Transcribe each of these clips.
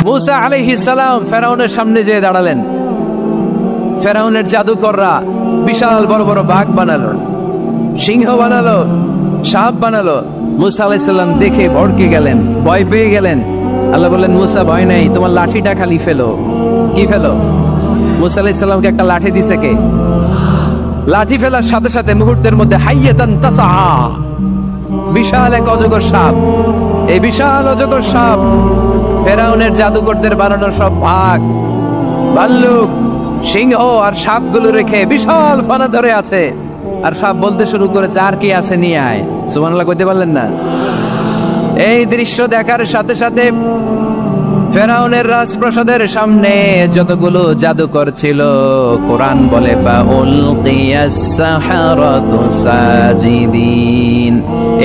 মুসা আলাইহিস সালাম ফেরাউনের সামনে যেয়ে দাঁড়ালেন। ফেরাউনের জাদুকররা বিশাল বড় বড় বাঘ বানালো, সিংহ বানালো, সাপ বানালো। মুসা আলাইহিস সালাম দেখে ভড়কে গেলেন, ভয় পেয়ে গেলেন। আল্লাহ বললেন, মুসা ভয় নাই, তোমার লাঠিটা খালি ফেলো। কি ফেলো? মুসা আলাইহিস সালামকে একটা লাঠি দিছে কে? লাঠি ফেলার সাথে সাথে মুহূর্তের মধ্যে হাইয়াতান তাসআ, বিশাল এক অজগর সাপ। এই বিশাল অজগর সাপ ফেরাউনের জাদুকরদের বানানোর সব বাঘ, ভাল্লুক, সিংহ আর সাপগুলো রেখে বিশাল ফানা ধরে আছে। আর সাপ বলতে শুরু করেছে, আর কি আছে নিয়ে আয়। সুবহানাল্লাহ কইতে পারলেন না? এই দৃশ্য দেখার সাথে সাথে ফেরাউনের রাজপ্রাসাদের সামনে যতগুলো জাদুকর ছিল, কোরআন বলে ফাউলকিয়াস সাহারাতু সাজিদিন।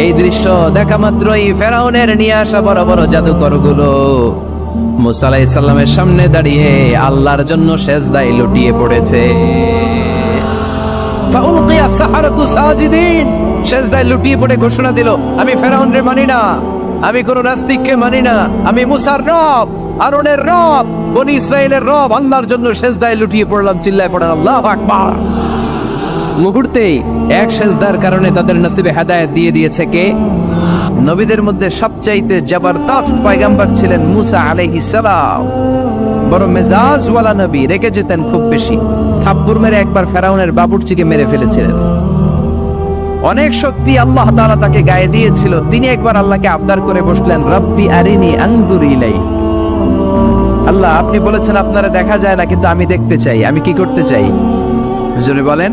এই দৃশ্য দেখা মাত্রই ফেরাউনের নিয়ে আসা বড় বড় জাদুকর গুলো মুসা আলাইহিস সালামের সামনে দাঁড়িয়ে আল্লাহর জন্য সেজদায় লুটিয়ে পড়েছে। ফাউলকিয়াস সাহারাতু সাজিদিন, সেজদায় লুটিয়ে পড়ে ঘোষণা দিল, আমি ফেরাউনরে মানি না, আমি কোন নাস্তিককে মানি না, আমি মুসার রব, হারুনের রব, বনি ইসরাইলের রব, আল্লাহর জন্য সেজদায় লুটিয়ে পড়লাম। চিল্লায় পড়েন আল্লাহু আকবার। মুহূর্তেই এক সেজদার কারণে তাদের নসিবে হেদায়েত দিয়ে দিয়েছে কে? নবীদের মধ্যে সবচাইতে জবরদস্ত পয়গম্বর ছিলেন মুসা আলাইহিস সালাম। বড় মেজাজওয়ালা নবী, রেগে যেতেন খুব বেশি। থাপ্পড় মেরে একবার ফেরাউনের বাবুর্চিকে মেরে ফেলেছিলেন। অনেক শক্তি আল্লাহ তাআলা তাকে গায়ে দিয়েছিল। তিনি একবার আল্লাহকে আবদার করে বসলেন, রব্বি আরিনি আনজুর ইলাই। আল্লাহ, আপনি বলেছেন আপনারা দেখা যায় না, কিন্তু আমি দেখতে চাই। আমি কি করতে চাই? জোরে বলেন।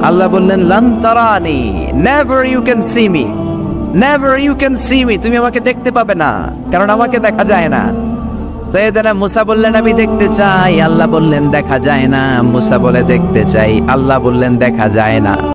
আল্লাহ বললেন, লান তারানি, never you can see me, never you can see me. তুমি আমাকে দেখতে পাবে না, কারণ আমাকে দেখা যায় না। সাইয়েদনা মুসা বললেন, আমি দেখতে চাই। আল্লাহ বললেন, দেখা যায় না। মুসা বলে, দেখতে চাই। আল্লাহ বললেন, দেখা যায় না।